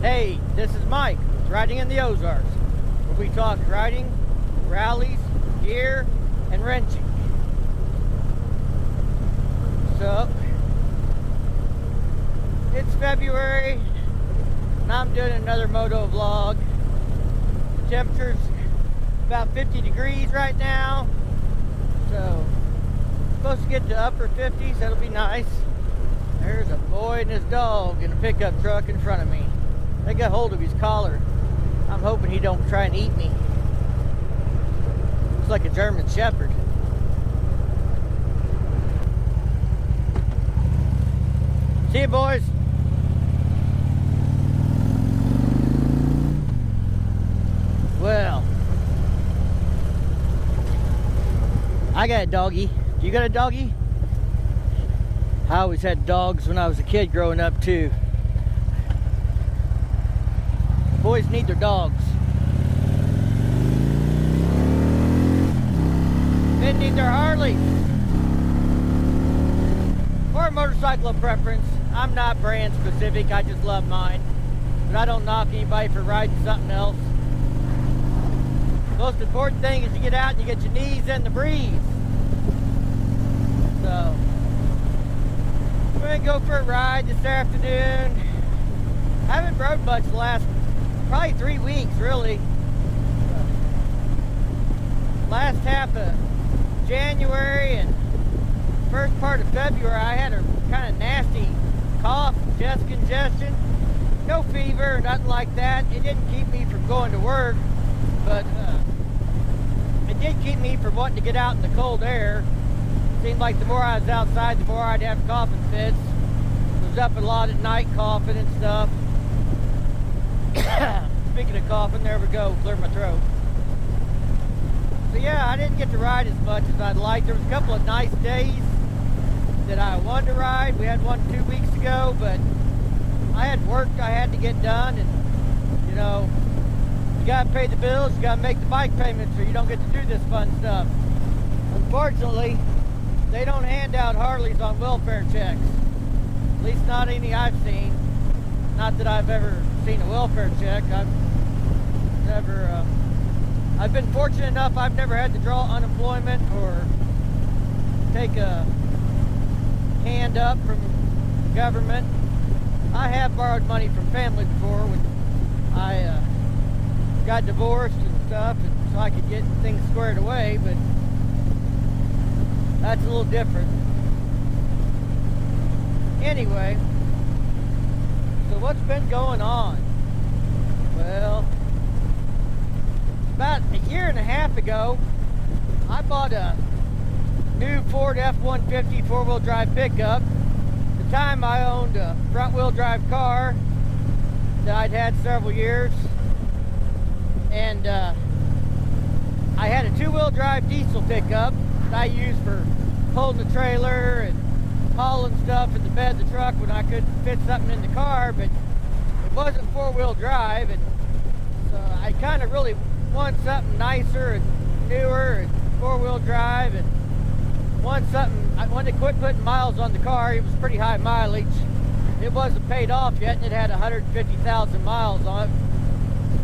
Hey, this is Mike with Riding in the Ozarks, where we talk riding, rallies, gear, and wrenching. So, it's February, and I'm doing another Motovlog. The temperature's about 50 degrees right now, so supposed to get to upper 50s. That'll be nice. There's a boy and his dog in a pickup truck in front of me. They got hold of his collar. I'm hoping he don't try and eat me. Looks like a German Shepherd. See you, boys. Well, I got a doggy. You got a doggy? I always had dogs when I was a kid growing up too. Boys need their dogs. Men need their Harleys. Or a motorcycle of preference. I'm not brand specific, I just love mine. But I don't knock anybody for riding something else. Most important thing is you get out and you get your knees in the breeze. So, we're gonna go for a ride this afternoon. I haven't rode much the last probably 3 weeks, really. Last half of January and first part of February, I had a kind of nasty cough, chest congestion. No fever, nothing like that. It didn't keep me from going to work, but it did keep me from wanting to get out in the cold air. Seemed like the more I was outside, the more I'd have coughing fits. Was up a lot at night coughing and stuff. Speaking of coughing, there we go, clear my throat. So yeah, I didn't get to ride as much as I'd like. There was a couple of nice days that I wanted to ride. We had one 2 weeks ago, but I had work I had to get done, and you know, you gotta pay the bills, you gotta make the bike payments, or you don't get to do this fun stuff. Unfortunately, they don't hand out Harleys on welfare checks. At least not any I've seen. Not that I've ever seen a welfare check. I've been fortunate enough I've never had to draw unemployment or take a hand up from the government. I have borrowed money from family before when I got divorced and stuff, and so I could get things squared away, but that's a little different. Anyway, so what's been going on? Well, about a year and a half ago, I bought a new Ford F-150 four-wheel drive pickup. At the time, I owned a front-wheel drive car that I'd had several years, and I had a two-wheel drive diesel pickup that I used for pulling the trailer and hauling stuff in the bed of the truck when I couldn't fit something in the car, but it wasn't four-wheel drive, and so I kind of really want something nicer and newer and four-wheel drive, and want something. I wanted to quit putting miles on the car. It was pretty high mileage. It wasn't paid off yet, and it had 150,000 miles on it.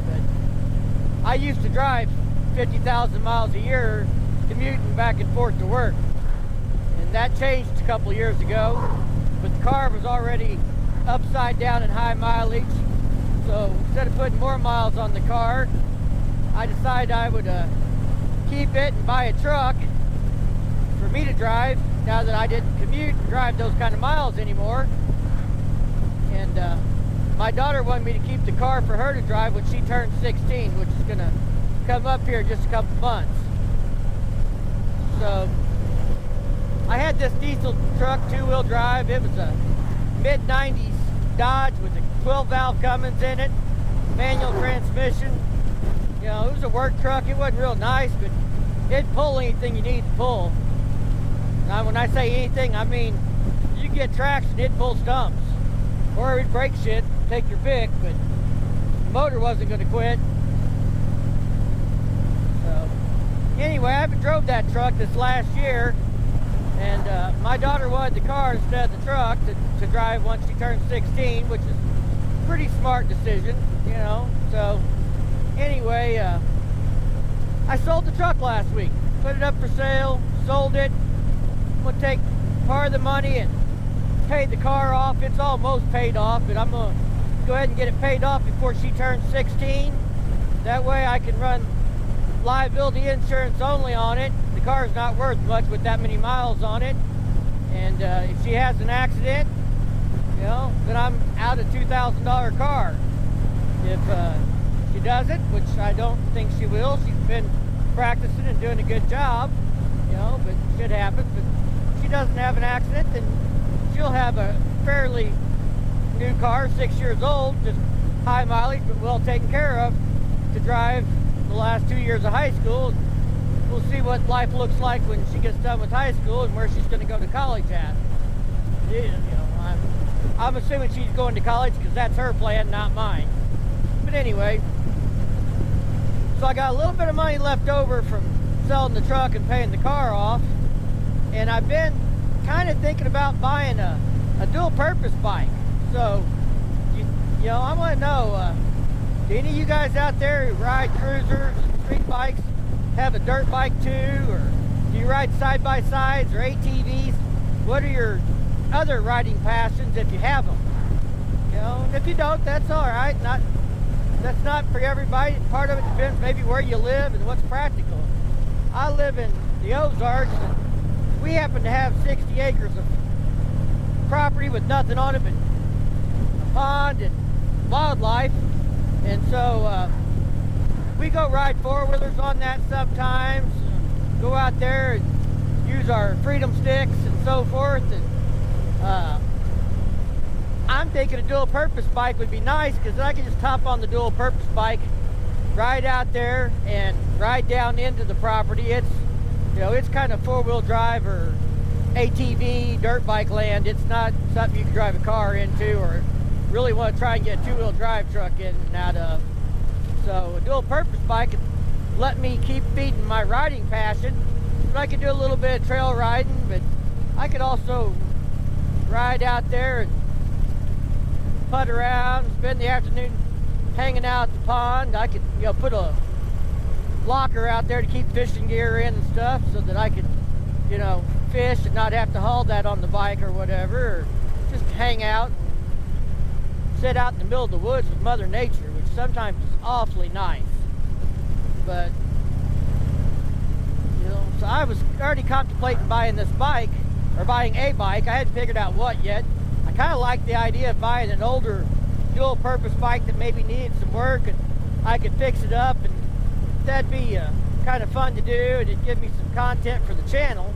But I used to drive 50,000 miles a year commuting back and forth to work, and that changed a couple years ago, but the car was already upside down in high mileage. So instead of putting more miles on the car, I decided I would keep it and buy a truck for me to drive now that I didn't commute and drive those kind of miles anymore. And my daughter wanted me to keep the car for her to drive when she turns 16, which is gonna come up here in just a couple months. So I had this diesel truck, two-wheel drive. It was a mid-90s Dodge with a 12-valve Cummins in it, manual transmission. You know, it was a work truck. It wasn't real nice, but it'd pull anything you need to pull. Now, when I say anything, I mean you get traction, it'd pull stumps, or it'd break shit, take your pick. But the motor wasn't going to quit. So anyway, I haven't drove that truck this last year, and my daughter wanted the car instead of the truck to drive once she turned 16, which is pretty smart decision, you know. So anyway, I sold the truck last week, put it up for sale, sold it. I'm gonna take part of the money and pay the car off. It's almost paid off, but I'm gonna go ahead and get it paid off before she turns 16. That way I can run liability insurance only on it. The car's not worth much with that many miles on it. And if she has an accident, you know, then I'm out a $2,000 car. If she doesn't, which I don't think she will, she's been practicing and doing a good job, you know, but shit happens. But if she doesn't have an accident, then she'll have a fairly new car, 6 years old, just high mileage, but well taken care of, to drive the last 2 years of high school. We'll see what life looks like when she gets done with high school and where she's going to go to college at. You know, I'm assuming she's going to college because that's her plan, not mine. But anyway, so I got a little bit of money left over from selling the truck and paying the car off, and I've been kind of thinking about buying a dual purpose bike. So, you know, I want to know, do any of you guys out there who ride cruisers and street bikes have a dirt bike too, or do you ride side-by-sides or ATVs? What are your other riding passions if you have them? You know, and if you don't, that's all right. That's not for everybody. Part of it depends maybe where you live and what's practical. I live in the Ozarks, and we happen to have 60 acres of property with nothing on it but a pond and wildlife. And so we go ride four-wheelers on that sometimes, go out there and use our freedom sticks and so forth. And I'm thinking a dual purpose bike would be nice, because I can just hop on the dual purpose bike, ride out there and ride down into the property. It's, you know, it's kind of four-wheel drive or ATV dirt bike land. It's not something you can drive a car into or really want to try and get a two-wheel drive truck in and out of. So a dual purpose bike could let me keep feeding my riding passion. But I could do a little bit of trail riding, but I could also ride out there and putt around, spend the afternoon hanging out at the pond. I could, you know, put a locker out there to keep fishing gear in and stuff, so that I could, you know, fish and not have to haul that on the bike or whatever, or just hang out, sit out in the middle of the woods with Mother Nature, which sometimes is awfully nice. But, you know, so I was already contemplating buying this bike, or buying a bike. I hadn't figured out what yet. I kind of like the idea of buying an older dual purpose bike that maybe needed some work, and I could fix it up, and that'd be kind of fun to do, and it'd give me some content for the channel.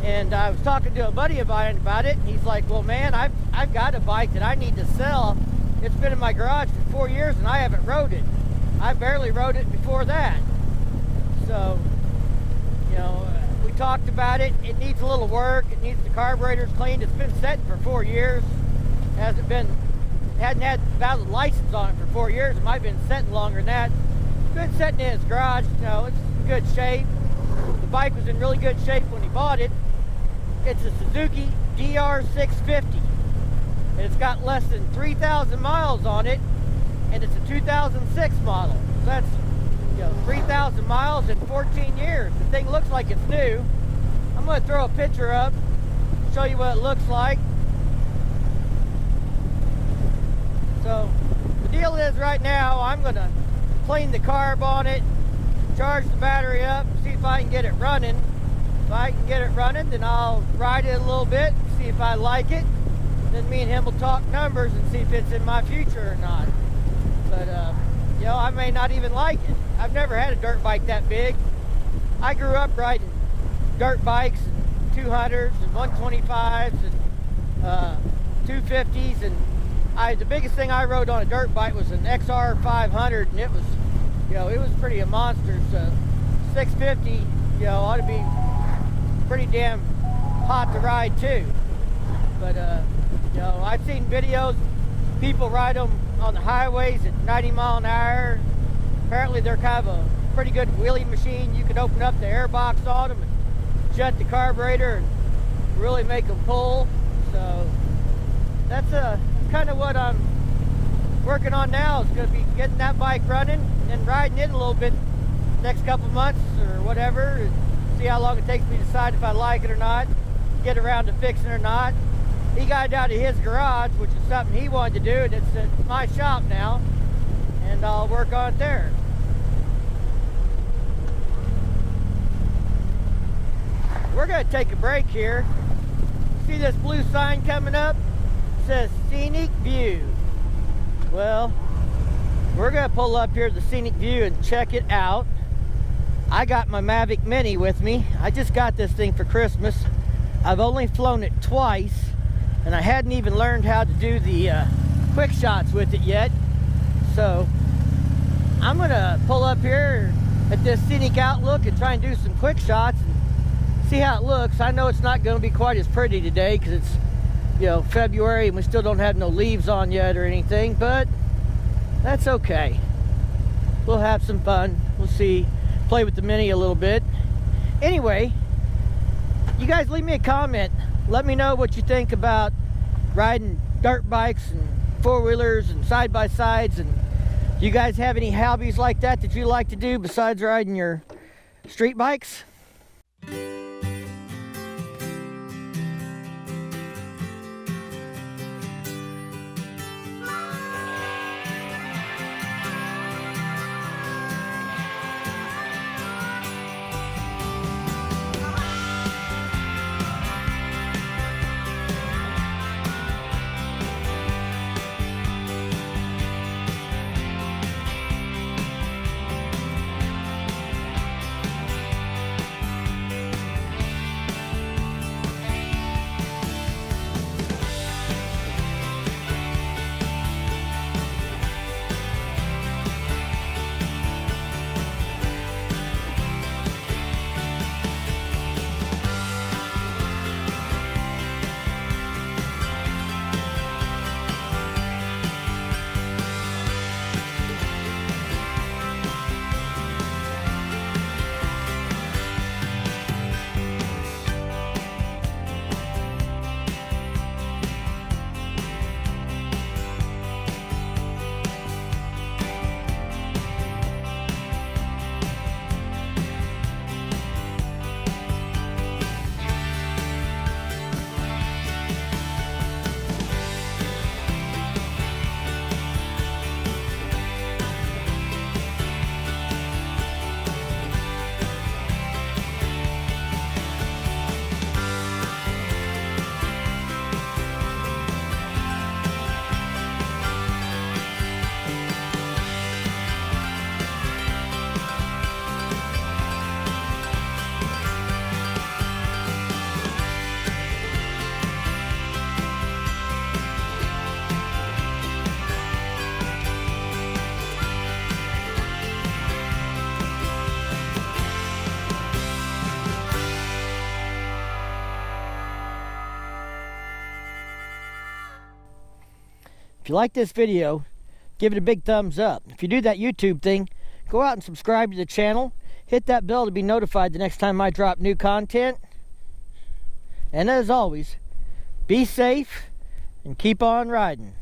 And I was talking to a buddy of mine about it, and he's like, well, man, I've got a bike that I need to sell. It's been in my garage for 4 years and I haven't rode it. I barely rode it before that. So, you know, we talked about it. It needs a little work. It needs the carburetors cleaned. It's been sitting for 4 years. Hadn't had valid license on it for 4 years. It might have been sitting longer than that. It's been sitting in his garage. You know, it's in good shape. The bike was in really good shape when he bought it. It's a Suzuki DR650. And it's got less than 3,000 miles on it, and it's a 2006 model. So that's, you know, 3,000 miles in 14 years. The thing looks like it's new. I'm going to throw a picture up, show you what it looks like. So the deal is, right now I'm going to clean the carb on it, charge the battery up, see if I can get it running. If I can get it running, then I'll ride it a little bit, see if I like it. Then me and him will talk numbers and see if it's in my future or not. But, you know, I may not even like it. I've never had a dirt bike that big. I grew up riding dirt bikes and 200s and 125s and 250s. And the biggest thing I rode on a dirt bike was an XR 500, and it was, you know, it was pretty a monster. So 650, you know, ought to be pretty damn hot to ride too. But, you know, I've seen videos, people ride them on the highways at 90 mile an hour. Apparently they're kind of a pretty good wheelie machine. You can open up the air box on them and shut the carburetor and really make them pull. So that's kind of what I'm working on now is going to be getting that bike running and then riding it a little bit next couple months or whatever, and see how long it takes me to decide if I like it or not, get around to fixing it or not. He got it out of his garage, which is something he wanted to do, and it's at my shop now, and I'll work on it there. We're going to take a break here. See this blue sign coming up? It says Scenic View. Well, we're going to pull up here to the Scenic View and check it out. I got my Mavic Mini with me. I just got this thing for Christmas. I've only flown it twice, and I hadn't even learned how to do the Quck Shots with it yet. So I'm going to pull up here at this scenic outlook and try and do some Quck Shots and see how it looks. I know it's not going to be quite as pretty today because it's, you know, February and we still don't have no leaves on yet or anything, but that's okay. We'll have some fun. We'll see. Play with the Mini a little bit. Anyway, you guys leave me a comment. Let me know what you think about riding dirt bikes and four-wheelers and side-by-sides, and do you guys have any hobbies like that that you like to do besides riding your street bikes? If you like this video, give it a big thumbs up. If you do that YouTube thing, go out and subscribe to the channel. Hit that bell to be notified the next time I drop new content. And as always, be safe and keep on riding.